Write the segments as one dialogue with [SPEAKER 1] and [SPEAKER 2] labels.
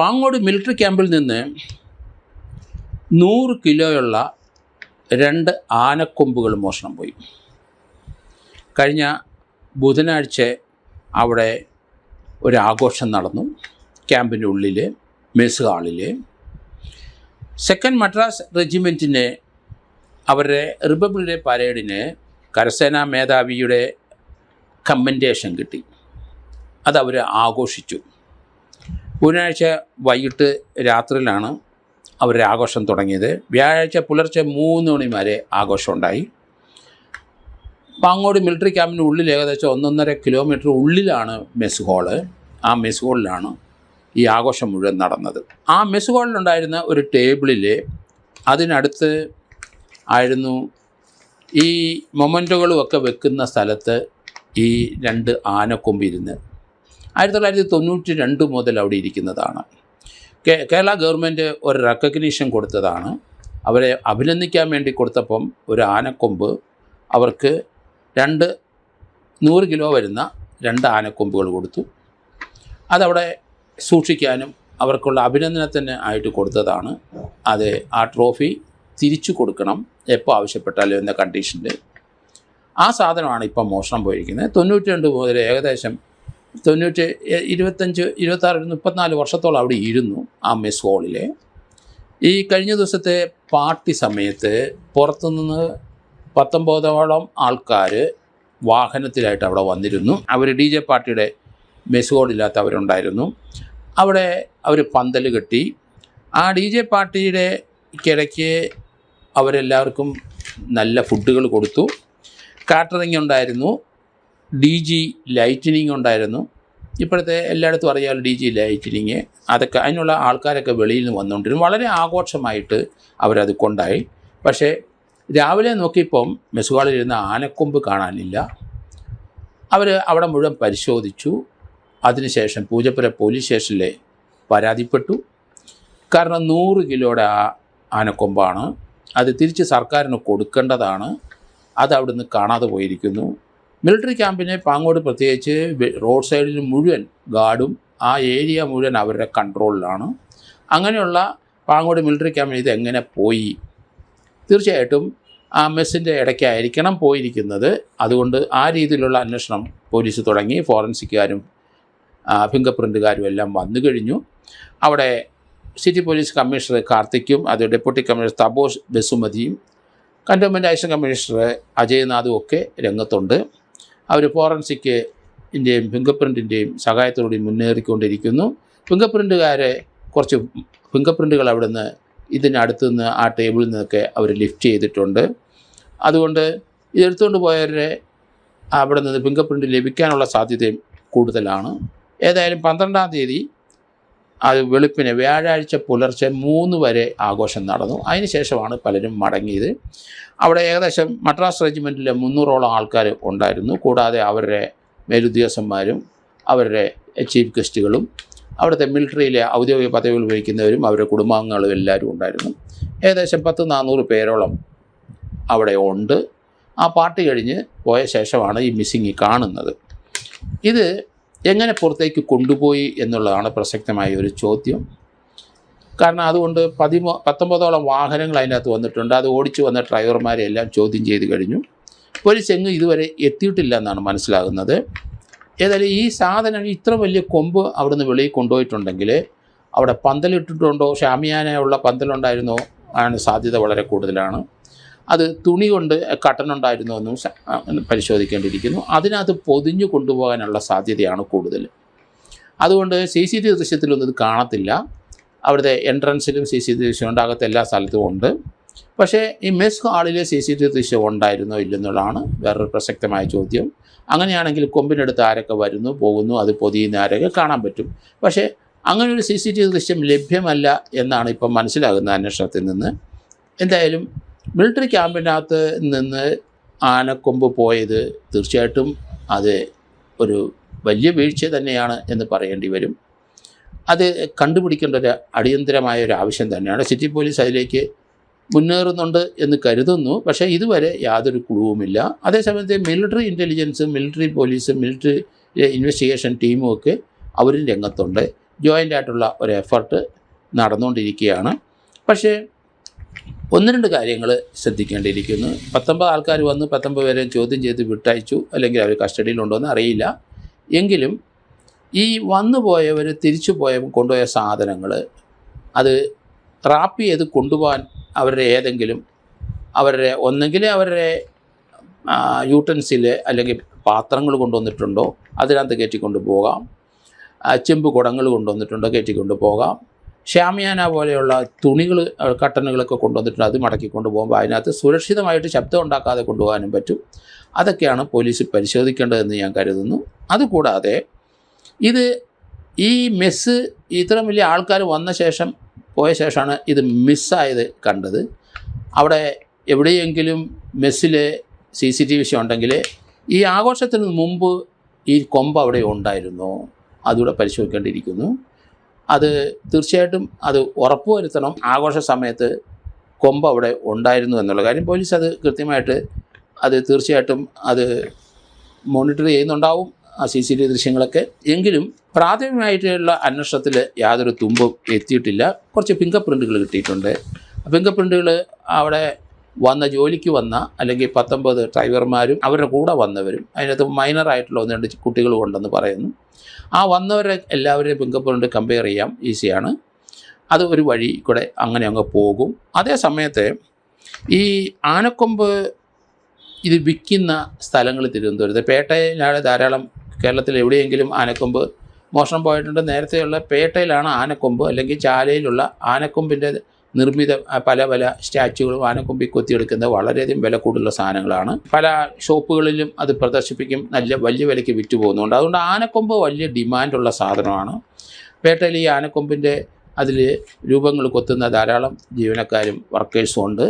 [SPEAKER 1] Pangode military ക്യാമ്പിൽ നിന്ന് 100 കിലോയുള്ള 2 ആനക്കൊമ്പുകൾ മോഷണം പോയി. കഴിഞ്ഞ ബുധനാഴ്ച അവിടെ ഒരാഘോഷം നടന്നു. ക്യാമ്പിൻ്റെ ഉള്ളിൽ മെസ് ഹാളിൽ 2nd മദ്രാസ് റെജിമെൻറ്റിന് അവരുടെ റിപ്പബ്ലിക് ഡേ പരേഡിന് കരസേനാ മേധാവിയുടെ കമ്മൻഡേഷൻ കിട്ടി. അതവർ ആഘോഷിച്ചു. ബുധനാഴ്ച വൈകിട്ട് രാത്രിയിലാണ് അവരുടെ ആഘോഷം തുടങ്ങിയത്. വ്യാഴാഴ്ച പുലർച്ചെ 3 മണി വരെ ആഘോഷം ഉണ്ടായി. പാങ്ങോട് മിലിറ്ററി ക്യാമ്പിൻ്റെ ഉള്ളിൽ ഏകദേശം 1.5 കിലോമീറ്റർ ഉള്ളിലാണ് മെസ് ഹാള്. ആ മെസ് ഹാളിലാണ് ഈ ആഘോഷം മുഴുവൻ നടന്നത്. ആ മെസ് ഹാളിലുണ്ടായിരുന്ന ഒരു ടേബിളിൽ അതിനടുത്ത് ആയിരുന്നു ഈ മൊമൻറ്റോകളുമൊക്കെ വെക്കുന്ന സ്ഥലത്ത് ഈ 2 ആനക്കൊമ്പ് ഇരുന്ന് 1992 മുതൽ അവിടെ ഇരിക്കുന്നതാണ്. കേരള ഗവൺമെൻറ് ഒരു റെക്കഗ്നീഷൻ കൊടുത്തതാണ്. അവരെ അഭിനന്ദിക്കാൻ വേണ്ടി കൊടുത്തപ്പം ഒരു ആനക്കൊമ്പ് അവർക്ക് 100 കിലോ വരുന്ന 2 ആനക്കൊമ്പുകൾ കൊടുത്തു. അതവിടെ സൂക്ഷിക്കാനും അവർക്കുള്ള അഭിനന്ദനത്തിന് ആയിട്ട് കൊടുത്തതാണ്. അത് ആ ട്രോഫി തിരിച്ചു കൊടുക്കണം എപ്പോൾ ആവശ്യപ്പെട്ടാലും എന്ന കണ്ടീഷനിൽ. ആ സാധനമാണ് ഇപ്പം മോഷണം പോയിരിക്കുന്നത്. 92 മുതൽ ഏകദേശം 25, 26, 34 വർഷത്തോളം അവിടെ ഇരുന്നു ആ മെസ് ഹാളിൽ. ഈ കഴിഞ്ഞ ദിവസത്തെ പാർട്ടി സമയത്ത് പുറത്തുനിന്ന് 19ഓളം ആൾക്കാർ വാഹനത്തിലായിട്ട് അവിടെ വന്നിരുന്നു. അവർ DJ പാർട്ടിയുടെ മെസ് ഹാളില്ലാത്ത അവരുണ്ടായിരുന്നു. അവിടെ അവർ പന്തൽ കെട്ടി. ആ DJ പാർട്ടിയുടെ ഇടയ്ക്ക് അവരെല്ലാവർക്കും നല്ല ഫുഡുകൾ കൊടുത്തു. കാറ്ററിംഗ് ഉണ്ടായിരുന്നു. DG ലൈറ്റനിങ് ഉണ്ടായിരുന്നു. ഇപ്പോഴത്തെ എല്ലായിടത്തും അറിയാമല്ലോ DG ലൈറ്റനിങ്. അതൊക്കെ അതിനുള്ള ആൾക്കാരൊക്കെ വെളിയിൽ നിന്ന് വന്നുകൊണ്ടിരുന്നു. വളരെ ആഘോഷമായിട്ട് അവരത് കൊണ്ടായി. പക്ഷേ രാവിലെ നോക്കിയപ്പം മെസ് ഹാളിലിരുന്ന ആനക്കൊമ്പ് കാണാനില്ല. അവർ അവിടെ മുഴുവൻ പരിശോധിച്ചു. അതിനുശേഷം പൂജപ്പുര പോലീസ് സ്റ്റേഷനിൽ പരാതിപ്പെട്ടു. കാരണം 100 കിലോയുടെ ആനക്കൊമ്പാണ്. അത് തിരിച്ച് സർക്കാരിന് കൊടുക്കേണ്ടതാണ്. അത് അവിടുന്ന് കാണാതെ പോയിരിക്കുന്നു. മിലിറ്ററി ക്യാമ്പിനെ പാങ്ങോട് പ്രത്യേകിച്ച് റോഡ് സൈഡിൽ മുഴുവൻ ഗാർഡും ആ ഏരിയ മുഴുവൻ അവരുടെ കൺട്രോളിലാണ്. അങ്ങനെയുള്ള പാങ്ങോട് മിലിറ്ററി ക്യാമ്പിന് ഇതെങ്ങനെ പോയി? തീർച്ചയായിട്ടും ആ മെസ്സിൻ്റെ ഇടയ്ക്കായിരിക്കണം പോയിരിക്കുന്നത്. അതുകൊണ്ട് ആ രീതിയിലുള്ള അന്വേഷണം പോലീസ് തുടങ്ങി. ഫോറൻസിക്കുകാരും ഫിംഗർ പ്രിൻറ്റുകാരും എല്ലാം വന്നു കഴിഞ്ഞു. അവിടെ സിറ്റി പോലീസ് കമ്മീഷണർ കാർത്തിക്കും അത് ഡെപ്യൂട്ടി കമ്മീഷണർ തപോഷ് ബസുമതിയും കൻ്റോൺമെൻറ്റ് അഡീഷണൽ കമ്മീഷണർ അജയ്നാഥും ഒക്കെ രംഗത്തുണ്ട്. അവർ ഫോറൻസിക്കിൻ്റെയും ഫിംഗർ പ്രിൻറ്റിൻ്റെയും സഹായത്തോടെ മുന്നേറിക്കൊണ്ടിരിക്കുന്നു. ഫിംഗർ പ്രിൻറ്റുകാരെ കുറച്ച് ഫിംഗർ പ്രിൻറ്റുകൾ അവിടെ നിന്ന് ഇതിനടുത്ത് നിന്ന് ആ ടേബിളിൽ നിന്നൊക്കെ അവർ ലിഫ്റ്റ് ചെയ്തിട്ടുണ്ട്. അതുകൊണ്ട് ഇതെടുത്തുകൊണ്ട് പോയവരെ അവിടെ നിന്ന് ഫിംഗർ പ്രിൻറ്റ് ലഭിക്കാനുള്ള സാധ്യതയും കൂടുതലാണ്. ഏതായാലും 12-ാം തീയതി അത് വെളുപ്പിന് വ്യാഴാഴ്ച പുലർച്ചെ 3 വരെ ആഘോഷം നടന്നു. അതിനുശേഷമാണ് പലരും മടങ്ങിയത്. അവിടെ ഏകദേശം മദ്രാസ് റെജിമെൻറ്റിലെ 300ഓളം ആൾക്കാർ ഉണ്ടായിരുന്നു. കൂടാതെ അവരുടെ മേലുദ്യോഗസ്ഥന്മാരും അവരുടെ ചീഫ് ഗസ്റ്റുകളും അവിടുത്തെ മിലിറ്ററിയിലെ ഔദ്യോഗിക പദവികൾ വഹിക്കുന്നവരും അവരുടെ കുടുംബാംഗങ്ങളും എല്ലാവരും ഉണ്ടായിരുന്നു. ഏകദേശം 10-400 പേരോളം അവിടെ ഉണ്ട്. ആ പാർട്ടി കഴിഞ്ഞ് പോയ ശേഷമാണ് ഈ മിസ്സിങ് കാണുന്നത്. ഇത് എങ്ങനെ പുറത്തേക്ക് കൊണ്ടുപോയി എന്നുള്ളതാണ് പ്രസക്തമായ ഒരു ചോദ്യം. കാരണം അതുകൊണ്ട് 19ഓളം വാഹനങ്ങൾ അതിനകത്ത് വന്നിട്ടുണ്ട്. അത് ഓടിച്ചു വന്ന ഡ്രൈവർമാരെ എല്ലാം ചോദ്യം ചെയ്ത് കഴിഞ്ഞു. പോലീസ് എങ്ങും ഇതുവരെ എത്തിയിട്ടില്ല എന്നാണ് മനസ്സിലാകുന്നത്. ഏതായാലും ഈ സാധനം ഇത്ര വലിയ കൊമ്പ് അവിടെ നിന്ന് വെളിയിൽ കൊണ്ടുപോയിട്ടുണ്ടെങ്കിൽ അവിടെ പന്തലിട്ടിട്ടുണ്ടോ, ഷാമിയാനുള്ള പന്തലുണ്ടായിരുന്നോ ആണ് സാധ്യത വളരെ കൂടുതലാണ്. അത് തുണി കൊണ്ട് കട്ടനുണ്ടായിരുന്നോ എന്നും പരിശോധിക്കേണ്ടിയിരിക്കുന്നു. അതിനകത്ത് പൊതിഞ്ഞു കൊണ്ടുപോകാനുള്ള സാധ്യതയാണ് കൂടുതൽ. അതുകൊണ്ട് CCTV ദൃശ്യത്തിലൊന്നും ഇത് കാണത്തില്ല. അവിടുത്തെ എൻട്രൻസിലും CCTV ദൃശ്യം ഉണ്ടാകത്ത എല്ലാ സ്ഥലത്തും ഉണ്ട്. പക്ഷേ ഈ മെസ് ഹാളിൽ CCTV ദൃശ്യം ഉണ്ടായിരുന്നോ ഇല്ലെന്നുള്ളതാണ് വേറൊരു പ്രസക്തമായ ചോദ്യം. അങ്ങനെയാണെങ്കിൽ കൊമ്പിനടുത്ത് ആരൊക്കെ വരുന്നു പോകുന്നു, അത് പൊതിയുന്ന ആരൊക്കെ കാണാൻ പറ്റും. പക്ഷേ അങ്ങനെയൊരു CCTV ദൃശ്യം ലഭ്യമല്ല എന്നാണ് ഇപ്പം മനസ്സിലാകുന്ന അന്വേഷണത്തിൽ നിന്ന്. എന്തായാലും മിലിറ്ററി ക്യാമ്പിനകത്ത് നിന്ന് ആനക്കൊമ്പ് പോയത് തീർച്ചയായിട്ടും അത് ഒരു വലിയ വീഴ്ച തന്നെയാണ് എന്ന് പറയേണ്ടി വരും. അത് കണ്ടുപിടിക്കേണ്ട ഒരു അടിയന്തരമായ ഒരു ആവശ്യം തന്നെയാണ്. സിറ്റി പോലീസ് അതിലേക്ക് മുന്നേറുന്നുണ്ട് എന്ന് കരുതുന്നു. പക്ഷേ ഇതുവരെ യാതൊരു ക്ലൂവുമില്ല. അതേസമയത്ത് മിലിറ്ററി ഇൻ്റലിജൻസും മിലിറ്ററി പോലീസും മിലിറ്ററി ഇൻവെസ്റ്റിഗേഷൻ ടീമും ഒക്കെ അവരും രംഗത്തുണ്ട്. ജോയിൻ്റായിട്ടുള്ള ഒരു എഫർട്ട് നടന്നുകൊണ്ടിരിക്കുകയാണ്. പക്ഷേ 1-2 കാര്യങ്ങൾ ശ്രദ്ധിക്കേണ്ടിയിരിക്കുന്നു. 19 ആൾക്കാർ വന്ന് 19 പേരെ ചോദ്യം ചെയ്ത് വിട്ടയച്ചു, അല്ലെങ്കിൽ അവർ കസ്റ്റഡിയിലുണ്ടോ എന്ന് അറിയില്ല. എങ്കിലും ഈ വന്നു പോയവർ തിരിച്ചു കൊണ്ടുപോയ സാധനങ്ങൾ അത് റാപ്പ് ചെയ്ത് കൊണ്ടുപോകാൻ അവരുടെ ഒന്നെങ്കിൽ അവരുടെ യൂട്ടൻസിൽ അല്ലെങ്കിൽ പാത്രങ്ങൾ കൊണ്ടുവന്നിട്ടുണ്ടോ അതിനകത്ത് കയറ്റിക്കൊണ്ട് പോകാം, ചെമ്പ് കുടങ്ങൾ കൊണ്ടുവന്നിട്ടുണ്ടോ കയറ്റിക്കൊണ്ട് പോകാം, ഷാമിയാന പോലെയുള്ള തുണികൾ കട്ടനുകളൊക്കെ കൊണ്ടുവന്നിട്ടുണ്ട്, അത് മടക്കിക്കൊണ്ട് പോകുമ്പോൾ അതിനകത്ത് സുരക്ഷിതമായിട്ട് ശബ്ദം ഉണ്ടാക്കാതെ കൊണ്ടുപോകാനും പറ്റും. അതൊക്കെയാണ് പോലീസ് പരിശോധിക്കേണ്ടതെന്ന് ഞാൻ കരുതുന്നു. അതുകൂടാതെ ഈ മെസ്സ് ഇത്രയും വലിയ ആൾക്കാർ പോയ ശേഷമാണ് ഇത് മിസ്സായത് കണ്ടത്. അവിടെ എവിടെയെങ്കിലും മെസ്സിൽ CCTV ഉണ്ടെങ്കിൽ ഈ ആഘോഷത്തിന് മുമ്പ് ഈ കൊമ്പ് അവിടെ ഉണ്ടായിരുന്നോ അതുകൂടെ പരിശോധിക്കേണ്ടിയിരിക്കുന്നു. അത് തീർച്ചയായിട്ടും അത് ഉറപ്പുവരുത്തണം. ആഘോഷ സമയത്ത് കൊമ്പ് അവിടെ ഉണ്ടായിരുന്നു എന്നുള്ള കാര്യം പോലീസ് അത് കൃത്യമായിട്ട് അത് തീർച്ചയായിട്ടും അത് മോണിറ്റർ ചെയ്യുന്നുണ്ടാവും, ആ CCTV ദൃശ്യങ്ങളൊക്കെ. എങ്കിലും പ്രാഥമികമായിട്ടുള്ള അന്വേഷണത്തിൽ യാതൊരു തുമ്പും എത്തിയിട്ടില്ല. കുറച്ച് ഫിംഗർ പ്രിൻറ്റുകൾ കിട്ടിയിട്ടുണ്ട്. ഫിംഗർ പ്രിൻറ്റുകൾ അവിടെ ജോലിക്ക് വന്ന അല്ലെങ്കിൽ 19 ഡ്രൈവർമാരും അവരുടെ കൂടെ വന്നവരും, അതിനകത്ത് മൈനറായിട്ടുള്ള 1-2 കുട്ടികളും ഉണ്ടെന്ന് പറയുന്നു. ആ വന്നവരെ എല്ലാവരെയും ഫിംഗർ പ്രിൻറ്റ് കമ്പയർ ചെയ്യാം, ഈസിയാണ്. അത് ഒരു വഴി കൂടെ അങ്ങനെ അങ്ങ് പോകും. അതേ സമയത്ത് ഈ ആനക്കൊമ്പ് ഇത് വിൽക്കുന്ന സ്ഥലങ്ങൾ തിരുവനന്തപുരത്ത് പേട്ടയിലാണ് ധാരാളം. കേരളത്തിൽ എവിടെയെങ്കിലും ആനക്കൊമ്പ് മോഷണം പോയിട്ടുണ്ട്. നേരത്തെയുള്ള പേട്ടയിലാണ് ആനക്കൊമ്പ് അല്ലെങ്കിൽ ചാലയിലുള്ള ആനക്കൊമ്പിൻ്റെ നിർമ്മിത പല സ്റ്റാച്ചുകളും ആനക്കൊമ്പിൽ കൊത്തിയെടുക്കുന്നത് വളരെയധികം വില കൂടുതലുള്ള സാധനങ്ങളാണ്. പല ഷോപ്പുകളിലും അത് പ്രദർശിപ്പിക്കും, വലിയ വിലയ്ക്ക് വിറ്റ് പോകുന്നുണ്ട്. അതുകൊണ്ട് ആനക്കൊമ്പ് വലിയ ഡിമാൻഡുള്ള സാധനമാണ്. പേട്ടയിൽ ഈ ആനക്കൊമ്പിൻ്റെ അതിൽ രൂപങ്ങൾ കൊത്തുന്ന ധാരാളം ജീവനക്കാരും വർക്കേഴ്സും ഉണ്ട്.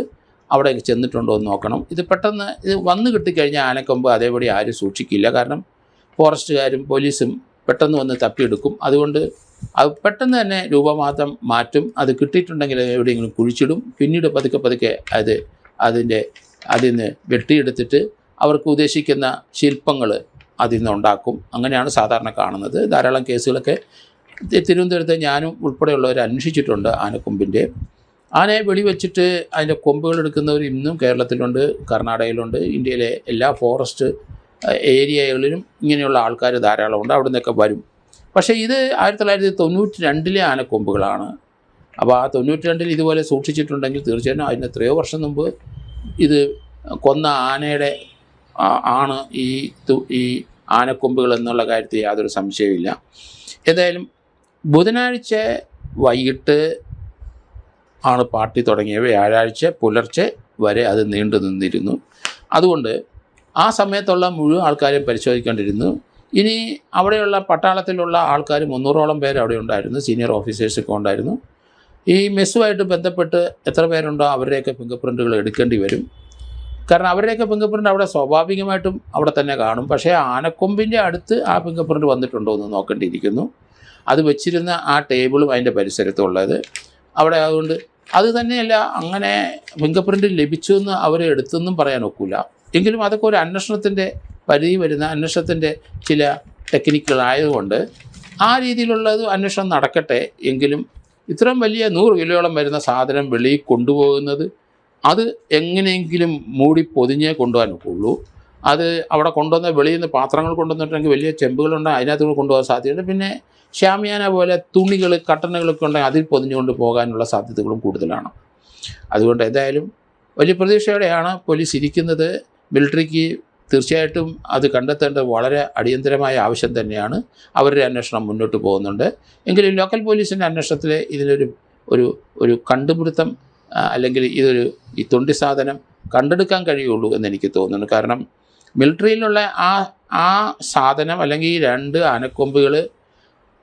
[SPEAKER 1] അവിടെ ചെന്നിട്ടുണ്ടോ എന്ന് നോക്കണം. ഇത് പെട്ടെന്ന് വന്ന് കിട്ടിക്കഴിഞ്ഞാൽ ആനക്കൊമ്പ് അതേപടി ആരും സൂക്ഷിക്കില്ല. കാരണം ഫോറസ്റ്റുകാരും പോലീസും പെട്ടെന്ന് വന്ന് തപ്പിയെടുക്കും. അതുകൊണ്ട് അത് പെട്ടെന്ന് തന്നെ രൂപമാറ്റം മാറ്റും. അത് കിട്ടിയിട്ടുണ്ടെങ്കിൽ എവിടെയെങ്കിലും കുഴിച്ചിടും. പിന്നീട് പതുക്കെ അതിൽ നിന്ന് വെട്ടിയെടുത്തിട്ട് അവർക്ക് ഉദ്ദേശിക്കുന്ന ശില്പങ്ങൾ അതിൽ നിന്ന് ഉണ്ടാക്കും. അങ്ങനെയാണ് സാധാരണ കാണുന്നത്. ധാരാളം കേസുകളൊക്കെ തിരുവനന്തപുരത്ത് ഞാനും ഉൾപ്പെടെയുള്ളവർ അന്വേഷിച്ചിട്ടുണ്ട്. ആനക്കൊമ്പിൻ്റെ ആനയെ വെടിവെച്ചിട്ട് അതിൻ്റെ കൊമ്പുകൾ എടുക്കുന്നവർ ഇന്നും കേരളത്തിലുണ്ട്, കർണാടകയിലുണ്ട്. ഇന്ത്യയിലെ എല്ലാ ഫോറസ്റ്റ് ഏരിയകളിലും ഇങ്ങനെയുള്ള ആൾക്കാർ ധാരാളമുണ്ട്. അവിടെ നിന്നൊക്കെ വരും. പക്ഷേ ഇത് 1992 ആനക്കൊമ്പുകളാണ്. അപ്പോൾ ആ 92 ഇതുപോലെ സൂക്ഷിച്ചിട്ടുണ്ടെങ്കിൽ തീർച്ചയായിട്ടും അതിന് എത്രയോ വർഷം മുമ്പ് ഇത് കൊന്ന ആനയുടെ ആണ് ഈ ആനക്കൊമ്പുകൾ എന്നുള്ള കാര്യത്തിൽ യാതൊരു സംശയമില്ല. ഏതായാലും ബുധനാഴ്ച വൈകിട്ട് ആണ് പാർട്ടി തുടങ്ങിയത്. വ്യാഴാഴ്ച പുലർച്ചെ വരെ അത് നീണ്ടു നിന്നിരുന്നു. അതുകൊണ്ട് ആ സമയത്തുള്ള മുഴുവൻ ആൾക്കാരെയും പരിശോധിക്കേണ്ടിയിരുന്നു. ഇനി അവിടെയുള്ള പട്ടാളത്തിലുള്ള ആൾക്കാർ 300ഓളം പേര് അവിടെ ഉണ്ടായിരുന്നു. സീനിയർ ഓഫീസേഴ്സൊക്കെ ഉണ്ടായിരുന്നു. ഈ മെസ്സുമായിട്ട് ബന്ധപ്പെട്ട് എത്ര പേരുണ്ടോ അവരുടെയൊക്കെ ഫിംഗർ പ്രിൻറ്റുകൾ എടുക്കേണ്ടി വരും. കാരണം അവരുടെയൊക്കെ ഫിംഗർ പ്രിൻറ്റ് അവിടെ സ്വാഭാവികമായിട്ടും അവിടെ തന്നെ കാണും. പക്ഷേ ആനക്കൊമ്പിൻ്റെ അടുത്ത് ആ ഫിംഗർ പ്രിൻറ്റ് വന്നിട്ടുണ്ടോ എന്ന് നോക്കേണ്ടിയിരിക്കുന്നു. അത് വെച്ചിരുന്ന ആ ടേബിളും അതിൻ്റെ പരിസരത്തുള്ളത് അവിടെ. അതുകൊണ്ട് അത് തന്നെയല്ല, അങ്ങനെ ഫിംഗർ പ്രിൻറ്റ് ലഭിച്ചു എന്ന് അവർ എടുത്തെന്നും പറയാൻ ഒക്കില്ല. എങ്കിലും അതൊക്കെ ഒരു അന്വേഷണത്തിൻ്റെ പരിധി വരുന്ന അന്വേഷണത്തിൻ്റെ ചില ടെക്നിക്കുകളായതുകൊണ്ട് ആ രീതിയിലുള്ളത് അന്വേഷണം നടക്കട്ടെ. എങ്കിലും ഇത്രയും വലിയ 100 കിലോയോളം വരുന്ന സാധനം വെളിയിൽ കൊണ്ടുപോകുന്നത് അത് എങ്ങനെയെങ്കിലും മൂടി പൊതിഞ്ഞേ കൊണ്ടുപോകാൻ ഒക്കുള്ളൂ. അത് അവിടെ കൊണ്ടുവന്ന വെളിയിൽ നിന്ന് പാത്രങ്ങൾ കൊണ്ടുവന്നിട്ടുണ്ടെങ്കിൽ വലിയ ചെമ്പുകളുണ്ട്, അതിനകത്ത് കൊണ്ടുപോകാൻ സാധ്യതയുണ്ട്. പിന്നെ ഷാമിയാന പോലെ തുണികൾ കട്ടനുകളൊക്കെ ഉണ്ടെങ്കിൽ അതിൽ പൊതിഞ്ഞുകൊണ്ട് പോകാനുള്ള സാധ്യതകളും കൂടുതലാണ്. അതുകൊണ്ട് എന്തായാലും വലിയ പ്രതീക്ഷയോടെയാണ് പോലീസ് ഇരിക്കുന്നത്. മിലിറ്ററിക്ക് തീർച്ചയായിട്ടും അത് കണ്ടെത്തേണ്ടത് വളരെ അടിയന്തരമായ ആവശ്യം തന്നെയാണ്. അവരുടെ അന്വേഷണം മുന്നോട്ട് പോകുന്നുണ്ട്. എങ്കിലും ലോക്കൽ പോലീസിൻ്റെ അന്വേഷണത്തിൽ ഇതിലൊരു കണ്ടുപിടുത്തം അല്ലെങ്കിൽ ഈ തൊണ്ടി സാധനം കണ്ടെടുക്കാൻ കഴിയുള്ളൂ എന്നെനിക്ക് തോന്നുന്നു. കാരണം മിലിറ്ററിയിലുള്ള ആ സാധനം അല്ലെങ്കിൽ 2 ആനക്കൊമ്പുകൾ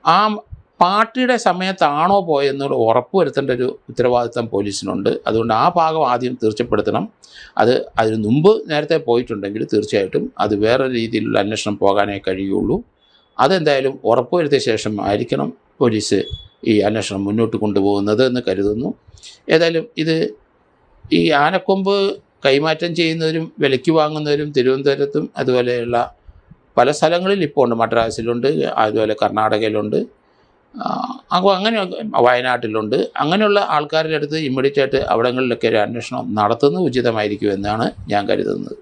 [SPEAKER 1] ആ പാർട്ടിയുടെ സമയത്താണോ പോയെന്നുള്ള ഉറപ്പ് വരുത്തേണ്ട ഒരു ഉത്തരവാദിത്തം പോലീസിനുണ്ട്. അതുകൊണ്ട് ആ ഭാഗം ആദ്യം തീർച്ചപ്പെടുത്തണം. അതിന് മുമ്പ് നേരത്തെ പോയിട്ടുണ്ടെങ്കിൽ തീർച്ചയായിട്ടും അത് വേറെ രീതിയിലുള്ള അന്വേഷണം പോകാനേ കഴിയുള്ളൂ. അതെന്തായാലും ഉറപ്പ് വരുത്തിയ ശേഷം ആയിരിക്കണം പോലീസ് ഈ അന്വേഷണം മുന്നോട്ട് കൊണ്ടുപോകുന്നത് എന്ന് കരുതുന്നു. ഏതായാലും ഈ ആനക്കൊമ്പ് കൈമാറ്റം ചെയ്യുന്നവരും വിലയ്ക്ക് വാങ്ങുന്നവരും തിരുവനന്തപുരത്തും അതുപോലെയുള്ള പല സ്ഥലങ്ങളിൽ ഇപ്പോൾ ഉണ്ട്. മദ്രാസിലുണ്ട്, അതുപോലെ കർണാടകയിലുണ്ട്. അപ്പോൾ അങ്ങനെ വയനാട്ടിലുണ്ട്. അങ്ങനെയുള്ള ആൾക്കാരുടെ അടുത്ത് ഇമ്മീഡിയറ്റ് ആയിട്ട് അവിടങ്ങളിലൊക്കെ ഒരു അന്വേഷണം നടത്തുന്നത് ഉചിതമായിരിക്കും എന്നാണ് ഞാൻ കരുതുന്നത്.